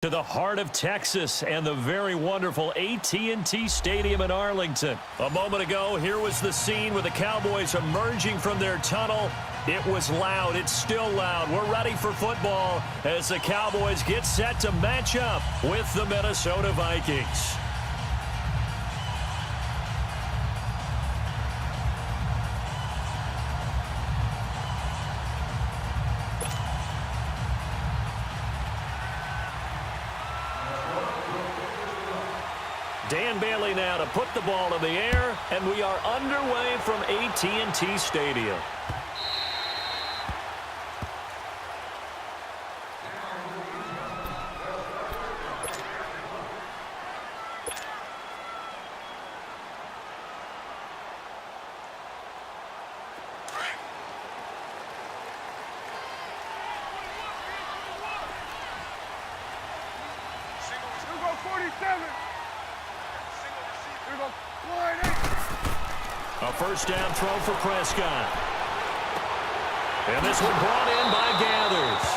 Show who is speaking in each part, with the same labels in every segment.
Speaker 1: To the heart of Texas and the very wonderful AT&T Stadium in Arlington. A moment ago, here was the scene with the Cowboys emerging from their tunnel. It was loud. It's still loud. We're ready for football as the Cowboys get set to match up with the Minnesota Vikings. Dan Bailey now to put the ball in the air, and we are underway from AT&T Stadium. A first down throw for Prescott. And this one brought in by Gathers.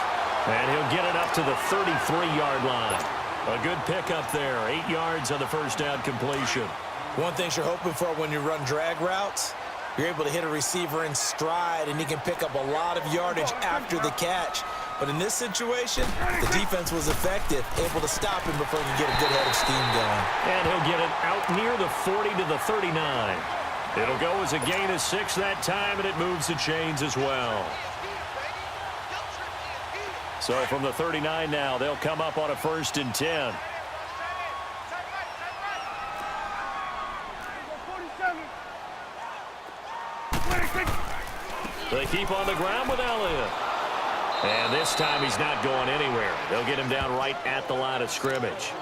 Speaker 1: And he'll get it up to the 33-yard line. A good pickup there. 8 yards on the first down completion.
Speaker 2: One thing you're hoping for when you run drag routes, you're able to hit a receiver in stride, and he can pick up a lot of yardage after the catch. But in this situation, the defense was effective, able to stop him before he could get a good head of steam going.
Speaker 1: And he'll get it out near the 40 to the 39. It'll go as a gain of 6 that time, and it moves the chains as well. So from the 39 now, they'll come up on a 1st and 10. They keep on the ground with Elliott. And this time he's not going anywhere. They'll get him down right at the line of scrimmage.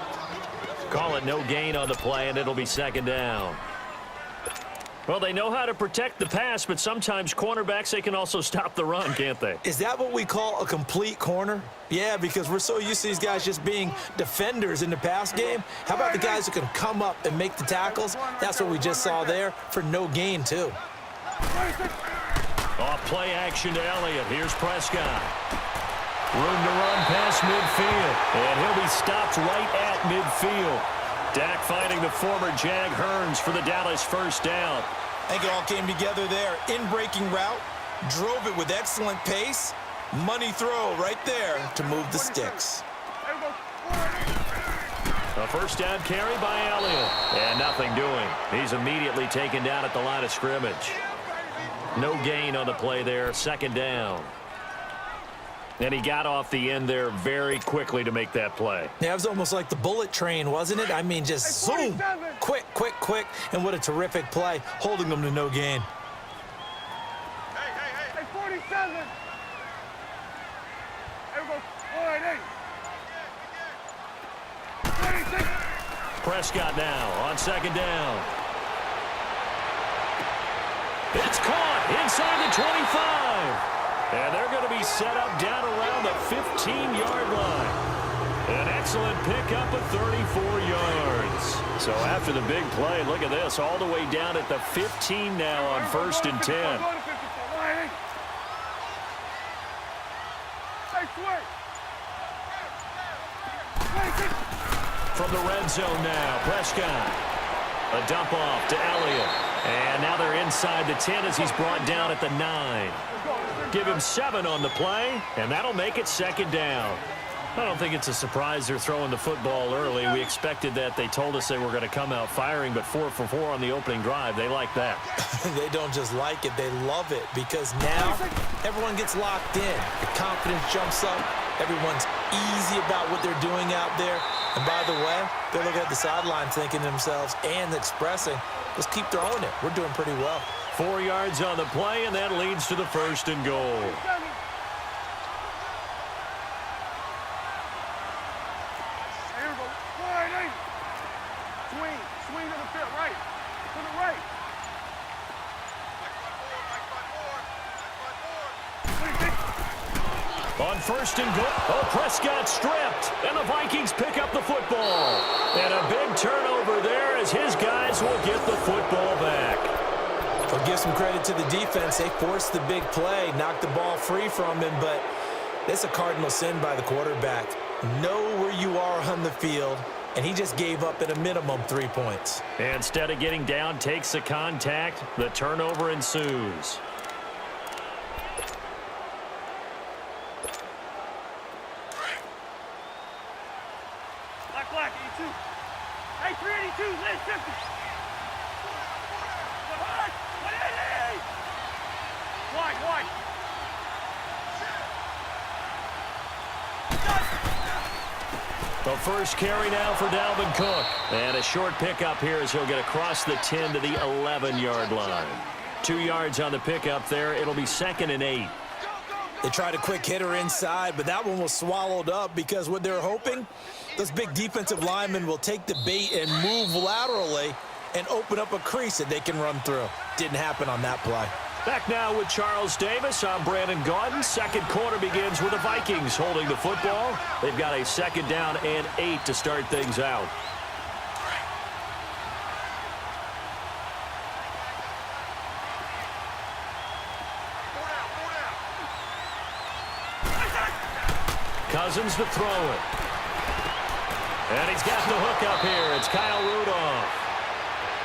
Speaker 1: Call it no gain on the play, and it'll be 2nd down. Well, they know how to protect the pass, but sometimes cornerbacks, they can also stop the run, can't they?
Speaker 2: Is that what we call a complete corner? Yeah, because we're so used to these guys just being defenders in the pass game. How about the guys who can come up and make the tackles? That's what we just saw there for no gain, too.
Speaker 1: Off play action to Elliott. Here's Prescott. Room to run past midfield. And he'll be stopped right at midfield. Dak finding the former Jag Hearns for the Dallas first down.
Speaker 2: I think it all came together there. In-breaking route, drove it with excellent pace. Money throw right there to move the sticks.
Speaker 1: A first down carry by Elliott. And nothing doing. He's immediately taken down at the line of scrimmage. No gain on the play there. 2nd down. And he got off the end there very quickly to make that play.
Speaker 2: Yeah, it was almost like the bullet train, wasn't it? I mean, just zoom. Quick, quick, quick. And what a terrific play, holding them to no gain.
Speaker 3: Hey, 47.
Speaker 1: Prescott now on 2nd down. It's caught inside the 25. And they're going to be set up down around the 15-yard line. An excellent pickup of 34 yards. So after the big play, look at this, all the way down at the 15 now on 1st and 10. From the red zone now, Prescott. A dump off to Elliott. And now they're inside the 10 as he's brought down at the 9. Give him 7 on the play, and that'll make it 2nd down. I don't think it's a surprise they're throwing the football early. We expected that. They told us they were going to come out firing, but 4 for 4 on the opening drive. They like that.
Speaker 2: They don't just like it, they love it, because now everyone gets locked in. The confidence jumps up. Everyone's easy about what they're doing out there. And by the way, they're looking at the sideline thinking to themselves and expressing, let's keep throwing it. We're doing pretty well.
Speaker 1: 4 yards on the play, and that leads to the 1st and goal.
Speaker 3: Swing to the field, right. To the right.
Speaker 1: On 1st and goal. Oh, Prescott stripped, and the Vikings pick up the football. And a big turnover there as his guys will get the football back.
Speaker 2: I'll give some credit to the defense. They forced the big play, knocked the ball free from him, but it's a cardinal sin by the quarterback. Know where you are on the field, and he just gave up at a minimum 3 points.
Speaker 1: Instead of getting down, takes the contact. The turnover ensues.
Speaker 3: Black, 82. Hey, 382, Liz, 50. Wide.
Speaker 1: The first carry now for Dalvin Cook. And a short pickup here as he'll get across the 10 to the 11-yard line. 2 yards on the pickup there. It'll be 2nd and 8.
Speaker 2: They tried a quick hitter inside, but that one was swallowed up because what they're hoping, those big defensive linemen will take the bait and move laterally and open up a crease that they can run through. Didn't happen on that play.
Speaker 1: Back now with Charles Davis. I'm Brandon Gaudin. Second quarter begins with the Vikings holding the football. They've got a 2nd down and 8 to start things out. Cousins to throw it. And he's got the hook up here. It's Kyle Rudolph.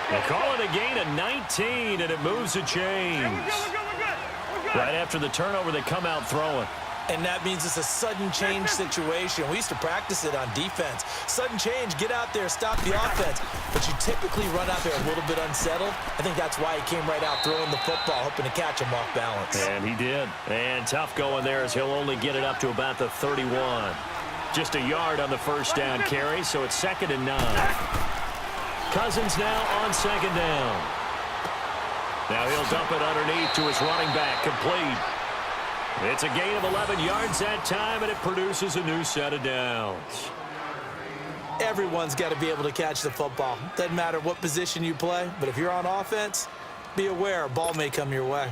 Speaker 1: They call it a gain of 19, and it moves the chains.
Speaker 3: We're good.
Speaker 1: Right after the turnover, they come out throwing.
Speaker 2: And that means it's a sudden change situation. We used to practice it on defense. Sudden change, get out there, stop the offense. But you typically run out there a little bit unsettled. I think that's why he came right out throwing the football, hoping to catch him off balance.
Speaker 1: And he did. And tough going there as he'll only get it up to about the 31. Just a yard on the first down carry, so it's 2nd and 9. Cousins now on 2nd down. Now he'll dump it underneath to his running back, complete. It's a gain of 11 yards that time, and it produces a new set of downs.
Speaker 2: Everyone's got to be able to catch the football. Doesn't matter what position you play, but if you're on offense, be aware a ball may come your way.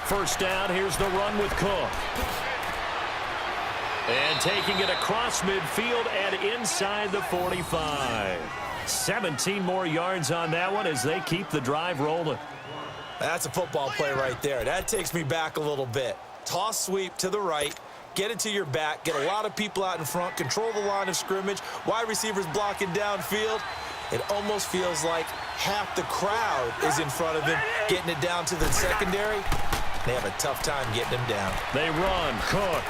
Speaker 1: First down, here's the run with Cook. And taking it across midfield and inside the 45. 17 more yards on that one as they keep the drive rolling.
Speaker 2: That's a football play right there. That takes me back a little bit. Toss sweep to the right, get it to your back, get a lot of people out in front, control the line of scrimmage, wide receivers blocking downfield. It almost feels like half the crowd is in front of him, getting it down to the secondary. They have a tough time getting him down.
Speaker 1: They run. Cook.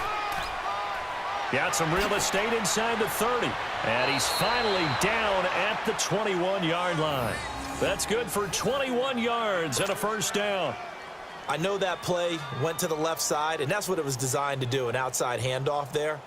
Speaker 1: Got some real estate inside the 30. And he's finally down at the 21-yard line. That's good for 21 yards and a first down.
Speaker 2: I know that play went to the left side, and that's what it was designed to do, an outside handoff there.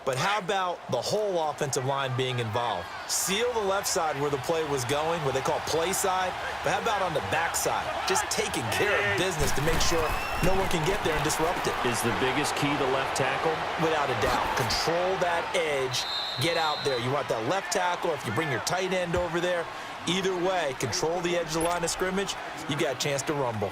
Speaker 2: But how about the whole offensive line being involved? Seal the left side where the play was going, what they call play side. But how about on the back side? Just taking care of business to make sure no one can get there and disrupt it.
Speaker 1: Is the biggest key the left tackle?
Speaker 2: Without a doubt. Control that edge. Get out there. You want that left tackle. If you bring your tight end over there, either way, control the edge of the line of scrimmage, you got a chance to rumble.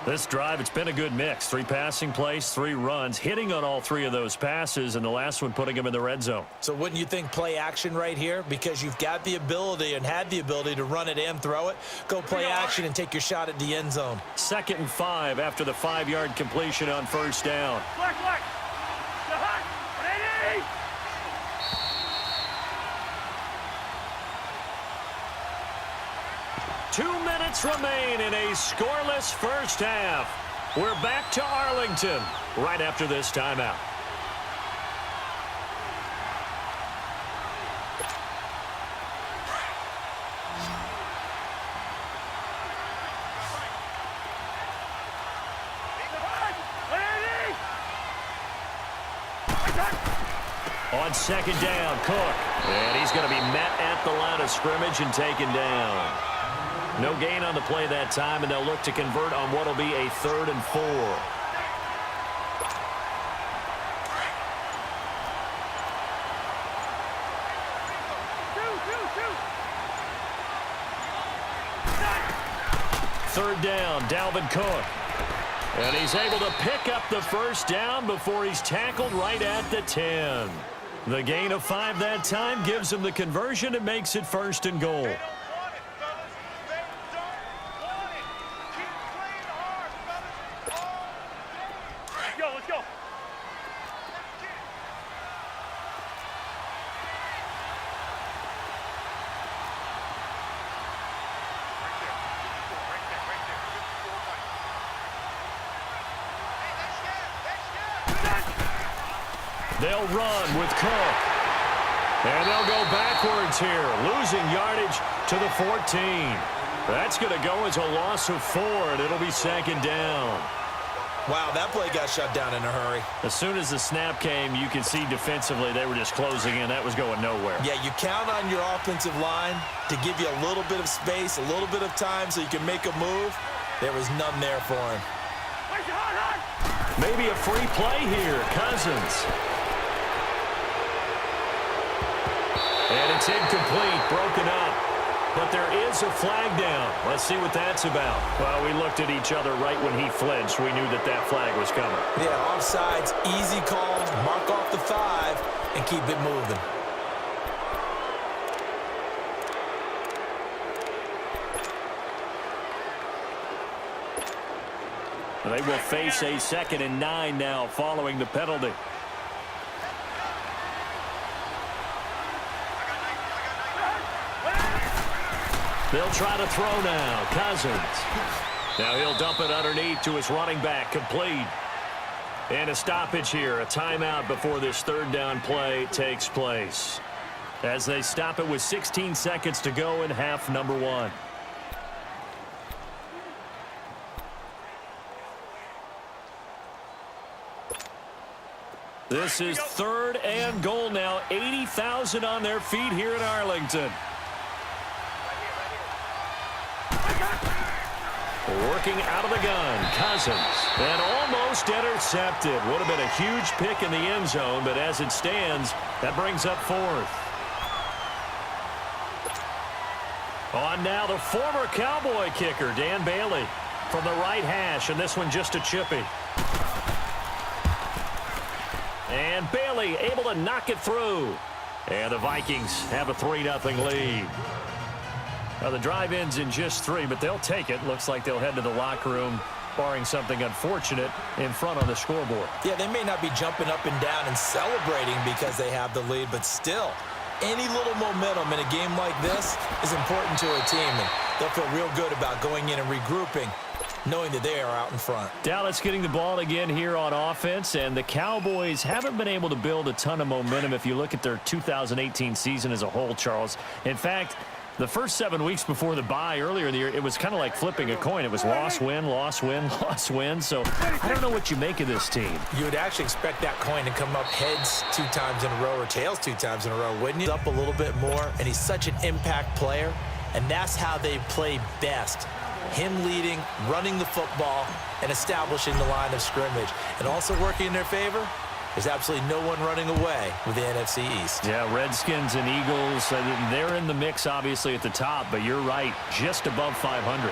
Speaker 1: This drive, it's been a good mix. 3 passing plays, 3 runs, hitting on all 3 of those passes, and the last one putting him in the red zone.
Speaker 2: So wouldn't you think play action right here? Because you've got the ability and had the ability to run it and throw it. Go play action and take your shot at the end zone.
Speaker 1: 2nd and 5 after the 5-yard completion on first down.
Speaker 3: Black. Ready?
Speaker 1: 2 minutes remain in a scoreless first half. We're back to Arlington right after this timeout. On 2nd down, Cook. And he's going to be met at the line of scrimmage and taken down. No gain on the play that time, and they'll look to convert on what will be a 3rd and 4. Third down, Dalvin Cook. And he's able to pick up the first down before he's tackled right at the 10. The gain of 5 that time gives them the conversion and makes it 1st and goal.
Speaker 3: Let's go.
Speaker 1: They'll run with Cook. And they'll go backwards here, losing yardage to the 14. That's going to go as a loss of 4, and it'll be 2nd down.
Speaker 2: Wow, that play got shut down in a hurry.
Speaker 1: As soon as the snap came, you could see defensively they were just closing in. That was going nowhere.
Speaker 2: Yeah, you count on your offensive line to give you a little bit of space, a little bit of time so you can make a move. There was none there for him.
Speaker 1: Maybe a free play here. Cousins. And it's incomplete, broken up. But there is a flag down. Let's see what that's about. Well, we looked at each other right when he flinched. We knew that that flag was coming.
Speaker 2: Yeah, offsides, easy call, mark off the 5, and keep it moving.
Speaker 1: They will face a 2nd and 9 now following the penalty. They'll try to throw now. Cousins. Now he'll dump it underneath to his running back. Complete. And a stoppage here. A timeout before this 3rd down play takes place. As they stop it with 16 seconds to go in half number 1. This is 3rd and goal now. 80,000 on their feet here in Arlington. Working out of the gun, Cousins. And almost intercepted. Would have been a huge pick in the end zone, but as it stands, that brings up 4th. On now the former Cowboy kicker, Dan Bailey, from the right hash, and this one just a chippy. And Bailey able to knock it through. And the Vikings have a 3-0 lead. Now the drive ends in just 3, but they'll take it. Looks like they'll head to the locker room, barring something unfortunate, in front on the scoreboard.
Speaker 2: Yeah, they may not be jumping up and down and celebrating because they have the lead, but still, any little momentum in a game like this is important to a team, and they'll feel real good about going in and regrouping, knowing that they are out in front.
Speaker 1: Dallas getting the ball again here on offense, and the Cowboys haven't been able to build a ton of momentum if you look at their 2018 season as a whole, Charles. In fact, the first 7 weeks before the bye earlier in the year, it was kind of like flipping a coin. It was loss, win, loss, win, loss, win. So I don't know what you make of this team.
Speaker 2: You would actually expect that coin to come up heads 2 times in a row or tails 2 times in a row, wouldn't you? Up a little bit more, and he's such an impact player, and that's how they play best. Him leading, running the football, and establishing the line of scrimmage. And also working in their favor, there's absolutely no one running away with the NFC East.
Speaker 1: Yeah, Redskins and Eagles, they're in the mix, obviously, at the top, but you're right, just above 500.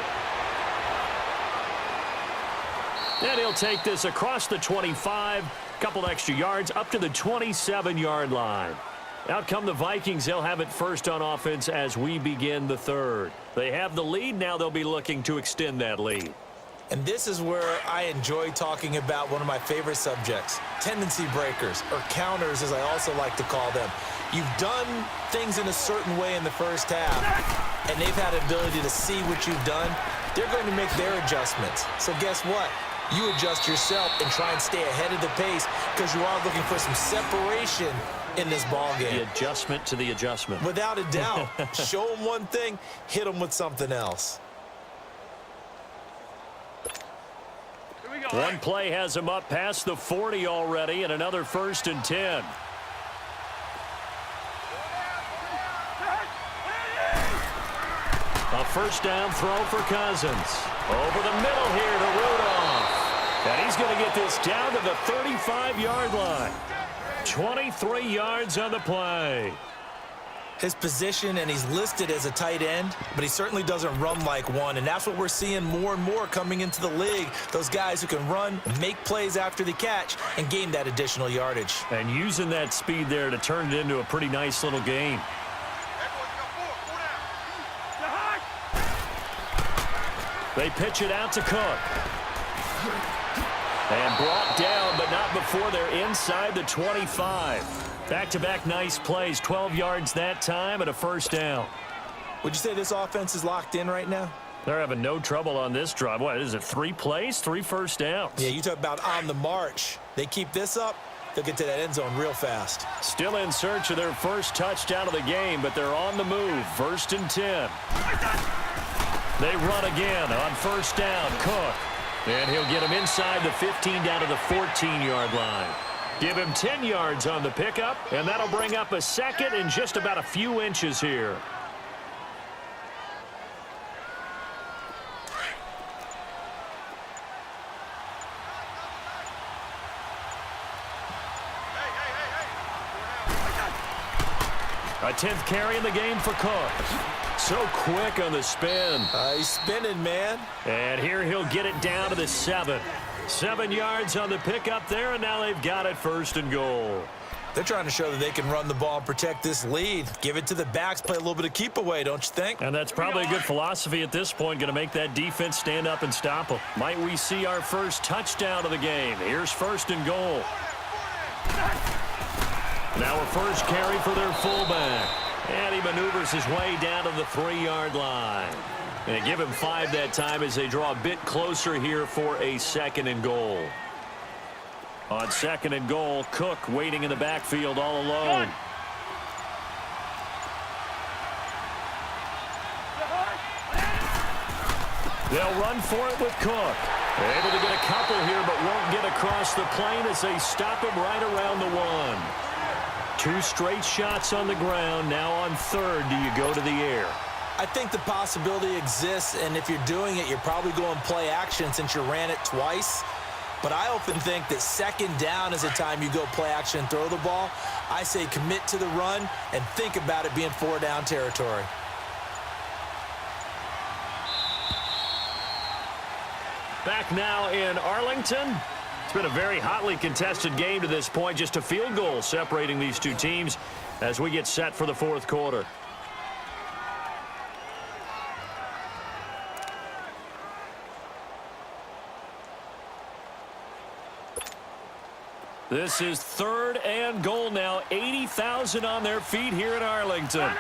Speaker 1: And he'll take this across the 25, couple extra yards, up to the 27-yard line. Out come the Vikings. They'll have it first on offense as we begin the 3rd. They have the lead. Now they'll be looking to extend that lead.
Speaker 2: And this is where I enjoy talking about one of my favorite subjects, tendency breakers, or counters as I also like to call them. You've done things in a certain way in the first half, and they've had the ability to see what you've done. They're going to make their adjustments. So guess what? You adjust yourself and try and stay ahead of the pace because you are looking for some separation in this ball game.
Speaker 1: The adjustment to the adjustment.
Speaker 2: Without a doubt. Show them one thing, hit them with something else.
Speaker 1: One play has him up past the 40 already, and another 1st and 10. A first down throw for Cousins. Over the middle here to Rudolph. And he's going to get this down to the 35-yard line. 23 yards on the play.
Speaker 2: his position, and he's listed as a tight end, but he certainly doesn't run like one, and that's what we're seeing more and more coming into the league, those guys who can run, make plays after the catch, and gain that additional yardage.
Speaker 1: And using that speed there to turn it into a pretty nice little game. They pitch it out to Cook. And brought down, but not before they're inside the 25. Back-to-back nice plays, 12 yards that time and a first down.
Speaker 2: Would you say this offense is locked in right now?
Speaker 1: They're having no trouble on this drive. What is it, 3 plays, 3 first downs?
Speaker 2: Yeah, you talk about on the march. They keep this up, they'll get to that end zone real fast.
Speaker 1: Still in search of their first touchdown of the game, but they're on the move. 1st and 10. They run again on first down. Cook. And he'll get him inside the 15 down to the 14-yard line. Give him 10 yards on the pickup, and that'll bring up a second and just about a few inches here. A 10th carry in the game for Cook. So quick on the spin.
Speaker 2: He's spinning, man.
Speaker 1: And here he'll get it down to the 7. 7 yards on the pickup there, and now they've got it 1st and goal.
Speaker 2: They're trying to show that they can run the ball and protect this lead. Give it to the backs, play a little bit of keep away, don't you think?
Speaker 1: And that's probably a good philosophy at this point, going to make that defense stand up and stop them. Might we see our first touchdown of the game? Here's 1st and goal. Now a first carry for their fullback. And he maneuvers his way down to the 3-yard line. And give him 5 that time as they draw a bit closer here for a 2nd and goal. On 2nd and goal, Cook waiting in the backfield all alone. They'll run for it with Cook. They're able to get a couple here, but won't get across the plane as they stop him right around the 1. 2 straight shots on the ground. Now on 3rd, do you go to the air?
Speaker 2: I think the possibility exists, and if you're doing it, you're probably going play action since you ran it twice. But I often think that 2nd down is the time you go play action and throw the ball. I say commit to the run and think about it being 4-down territory.
Speaker 1: Back now in Arlington. It's been a very hotly contested game to this point. Just a field goal separating these two teams as we get set for the 4th quarter. This is 3rd and goal now. 80,000 on their feet here in Arlington.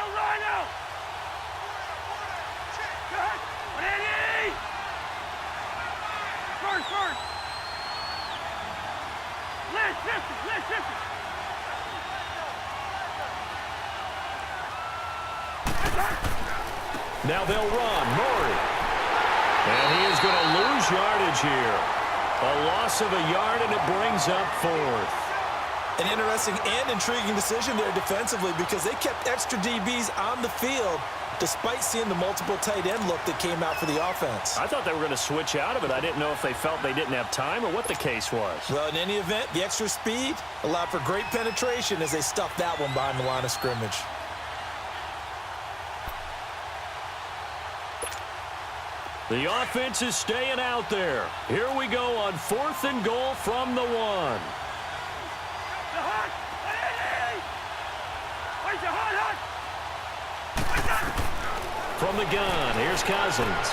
Speaker 1: Now they'll run. Murray. And he is going to lose yardage here. A loss of a yard, and it brings up 4th.
Speaker 2: An interesting and intriguing decision there defensively because they kept extra DBs on the field despite seeing the multiple tight end look that came out for the offense.
Speaker 1: I thought they were going to switch out of it. I didn't know if they felt they didn't have time or what the case was.
Speaker 2: Well, in any event, the extra speed allowed for great penetration as they stuffed that one behind the line of scrimmage.
Speaker 1: The offense is staying out there. Here we go on 4th and goal from the 1. From the gun, here's Cousins.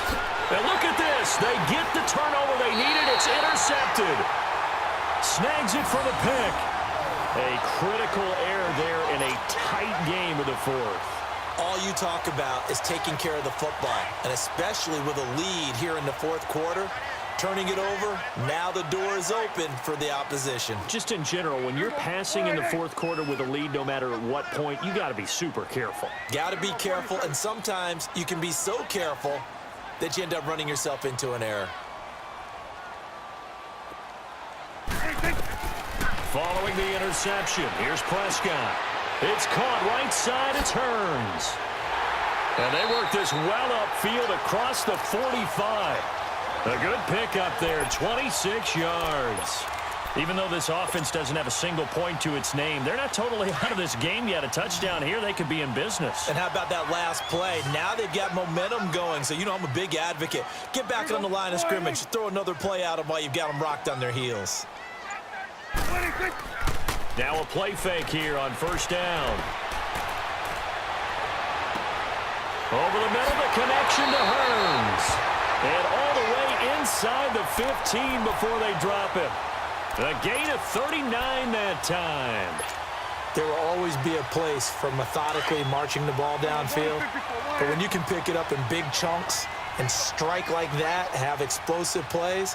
Speaker 1: And look at this. They get the turnover they needed. It's intercepted. Snags it for the pick. A critical error there in a tight game of the 4th.
Speaker 2: All you talk about is taking care of the football, and especially with a lead here in the 4th quarter, turning it over, now the door is open for the opposition.
Speaker 1: Just in general, when you're passing in the 4th quarter with a lead, no matter at what point, you got to be super careful.
Speaker 2: Got to be careful, and sometimes you can be so careful that you end up running yourself into an error.
Speaker 1: Following the interception, here's Prescott. It's caught right side, it turns. And they work this well upfield across the 45. A good pickup there, 26 yards. Even though this offense doesn't have a single point to its name, they're not totally out of this game yet. A touchdown here, they could be in business.
Speaker 2: And how about that last play? Now they've got momentum going, so you know I'm a big advocate. Get back on the line of scrimmage. Throw another play out of while you've got them rocked on their heels.
Speaker 1: Now a play fake here on first down. Over the middle, the connection to Hearns. And all the way inside the 15 before they drop it. A gain of 39 that time.
Speaker 2: There will always be a place for methodically marching the ball downfield. But when you can pick it up in big chunks and strike like that, have explosive plays,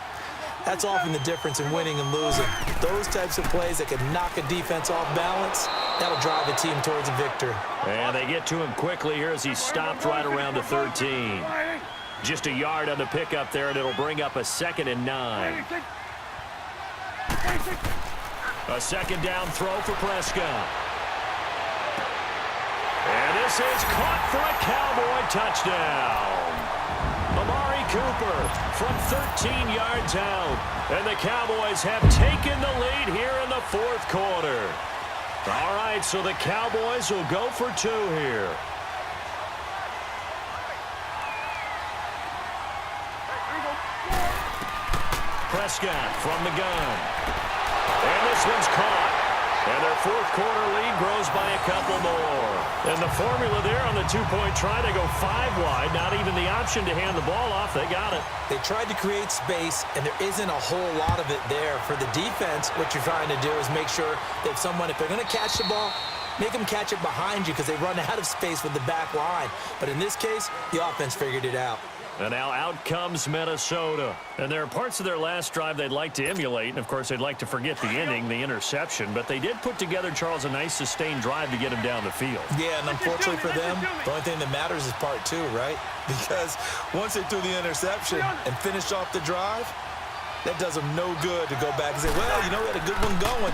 Speaker 2: that's often the difference in winning and losing. Those types of plays that can knock a defense off balance, that'll drive a team towards a victory.
Speaker 1: And they get to him quickly here as he stopped right around the 13. Just a yard on the pickup there, and it'll bring up a 2nd and 9. A second down throw for Prescott. And this is caught for a Cowboy touchdown. Amari Cooper from 13 yards out. And the Cowboys have taken the lead here in the 4th quarter. All right, so the Cowboys will go for 2 here. Prescott from the gun. And this one's caught. And their 4th quarter lead grows by a couple more. And the formula there on the 2-point try, they go 5 wide. Not even the option to hand the ball off. They got it.
Speaker 2: They tried to create space, and there isn't a whole lot of it there. For the defense, what you're trying to do is make sure that if they're going to catch the ball, make them catch it behind you because they run out of space with the back line. But in this case, the offense figured it out.
Speaker 1: And now out comes Minnesota. And there are parts of their last drive they'd like to emulate. And, of course, they'd like to forget the inning, the interception. But they did put together, Charles, a nice sustained drive to get him down the field.
Speaker 2: Yeah, and unfortunately for them, the only thing that matters is part 2, right? Because once they threw the interception and finished off the drive, that does them no good to go back and say, well, you know, we had a good one going.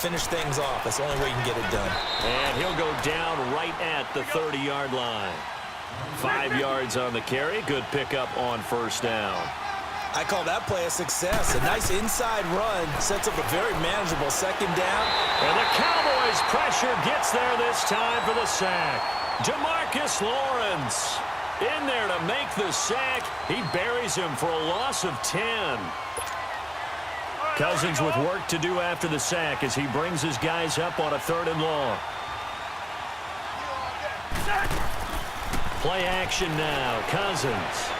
Speaker 2: Finish things off. That's the only way you can get it done.
Speaker 1: And he'll go down right at the 30-yard line. 5 yards on the carry. Good pickup on first down.
Speaker 2: I call that play a success. A nice inside run sets up a very manageable second down.
Speaker 1: And the Cowboys' pressure gets there this time for the sack. Demarcus Lawrence in there to make the sack. He buries him for a loss of 10. Cousins with work to do after the sack as he brings his guys up on a 3rd and long. Play action now. Cousins.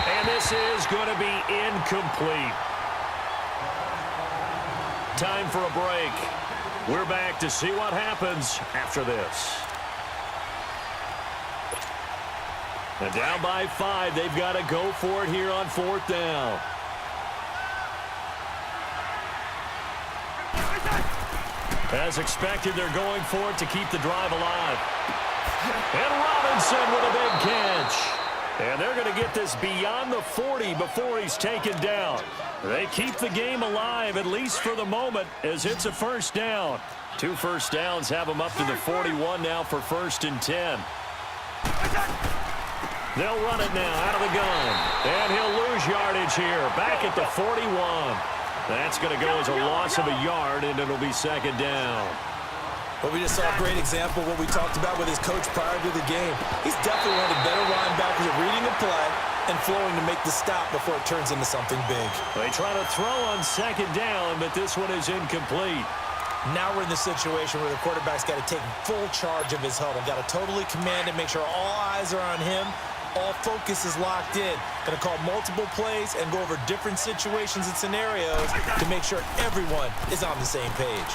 Speaker 1: And this is going to be incomplete. Time for a break. We're back to see what happens after this. And down by 5. They've got to go for it here on 4th down. As expected, they're going for it to keep the drive alive. And Robinson with a big catch. And they're going to get this beyond the 40 before he's taken down. They keep the game alive, at least for the moment, as it's a first down. 2 first downs have them up to the 41 now for 1st and 10. They'll run it now out of the gun. And he'll lose yardage here, back at the 41. That's going to go as a loss of a yard, and it'll be 2nd down.
Speaker 2: Well, we just saw a great example of what we talked about with his coach prior to the game. He's definitely one of the better linebackers at reading a play and flowing to make the stop before it turns into something big.
Speaker 1: They try to throw on 2nd down, but this one is incomplete.
Speaker 2: Now we're in the situation where the quarterback's got to take full charge of his huddle. Got to totally command it, make sure all eyes are on him. All focus is locked in. Going to call multiple plays and go over different situations and scenarios to make sure everyone is on the same page.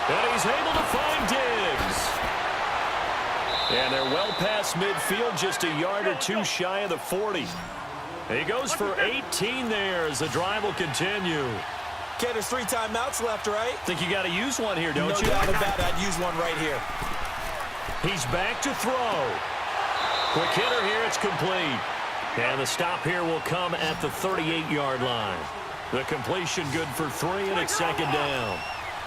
Speaker 1: And he's able to find Diggs. And they're well past midfield, just a yard or 2 shy of the 40. He goes for 18 there as the drive will continue.
Speaker 2: Okay, there's 3 timeouts left, right?
Speaker 1: Think you got to use one here, don't you?
Speaker 2: No doubt about it. I'd use one right here.
Speaker 1: He's back to throw. Quick hitter here, it's complete. And the stop here will come at the 38-yard line. The completion good for 3, and it's 2nd down.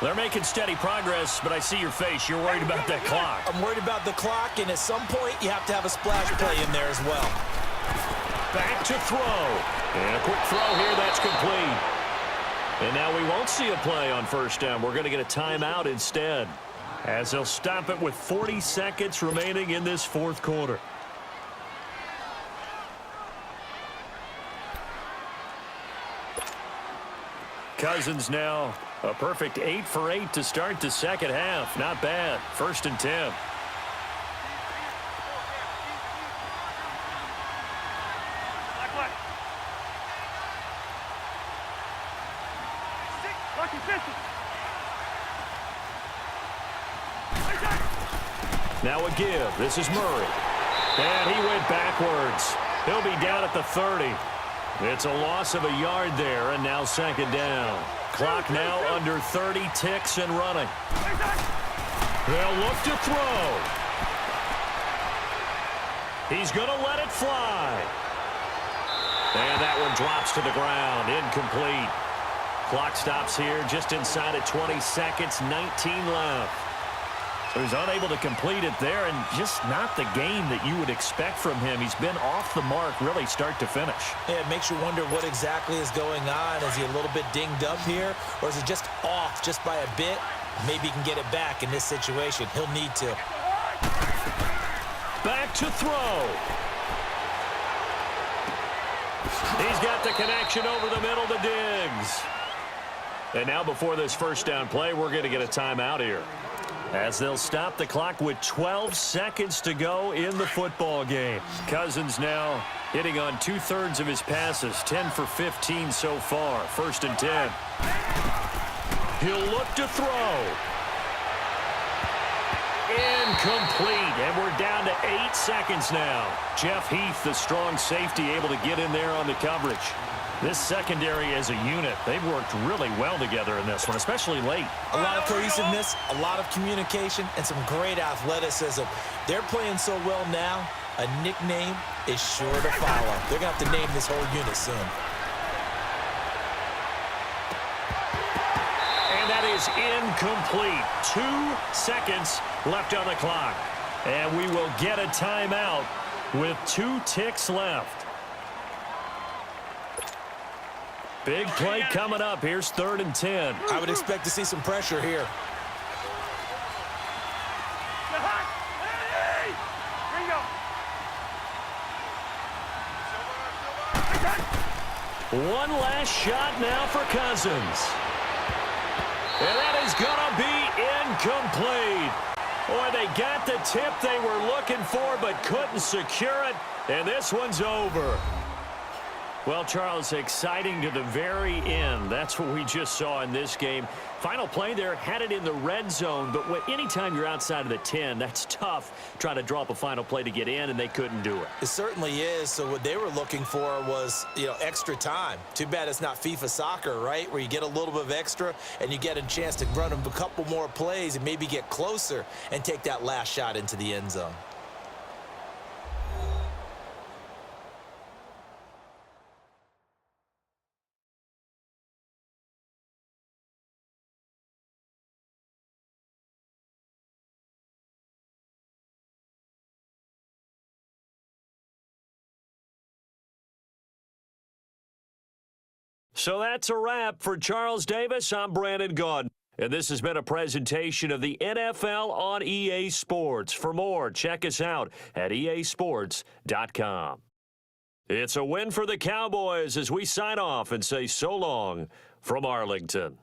Speaker 1: They're making steady progress, but I see your face. You're worried about that clock.
Speaker 2: I'm worried about the clock, and at some point, you have to have a splash play in there as well.
Speaker 1: Back to throw. And a quick throw here, that's complete. And now we won't see a play on first down. We're going to get a timeout instead, as they'll stop it with 40 seconds remaining in this fourth quarter. Cousins now a perfect 8 for 8 to start the second half. Not bad. 1st and 10. Now a give. This is Murray. And he went backwards. He'll be down at the 30. It's a loss of a yard there, and now 2nd down. Clock now under 30 ticks and running. They'll look to throw. He's going to let it fly. And that one drops to the ground. Incomplete. Clock stops here just inside of 20 seconds, 19 left. So he's unable to complete it there, and just not the game that you would expect from him. He's been off the mark really start to finish.
Speaker 2: Yeah, it makes you wonder what exactly is going on. Is he a little bit dinged up here, or is it just off just by a bit? Maybe he can get it back in this situation. He'll need to.
Speaker 1: Back to throw. He's got the connection over the middle to Diggs. And now before this first down play, we're going to get a timeout here, as they'll stop the clock with 12 seconds to go in the football game. Cousins now hitting on 2/3 of his passes, 10 for 15 so far. 1st and 10. He'll look to throw. Incomplete, and we're down to 8 seconds now. Jeff Heath, the strong safety, able to get in there on the coverage. This secondary as a unit, they've worked really well together in this one, especially late.
Speaker 2: A lot of cohesiveness, a lot of communication, and some great athleticism. They're playing so well now, a nickname is sure to follow. They're going to have to name this whole unit soon.
Speaker 1: And that is incomplete. 2 seconds left on the clock. And we will get a timeout with 2 ticks left. Big play coming up. Here's 3rd and 10.
Speaker 2: I would expect to see some pressure here.
Speaker 1: One last shot now for Cousins. And that is going to be incomplete. Boy, they got the tip they were looking for but couldn't secure it. And this one's over. Well, Charles, exciting to the very end. That's what we just saw in this game. Final play there, had it in the red zone, but anytime you're outside of the 10, that's tough trying to draw up a final play to get in, and they couldn't do it.
Speaker 2: It certainly is. So what they were looking for was, extra time. Too bad it's not FIFA soccer, right, where you get a little bit of extra and you get a chance to run a couple more plays and maybe get closer and take that last shot into the end zone.
Speaker 1: So that's a wrap for Charles Davis. I'm Brandon Gaudin. And this has been a presentation of the NFL on EA Sports. For more, check us out at easports.com. It's a win for the Cowboys as we sign off and say so long from Arlington.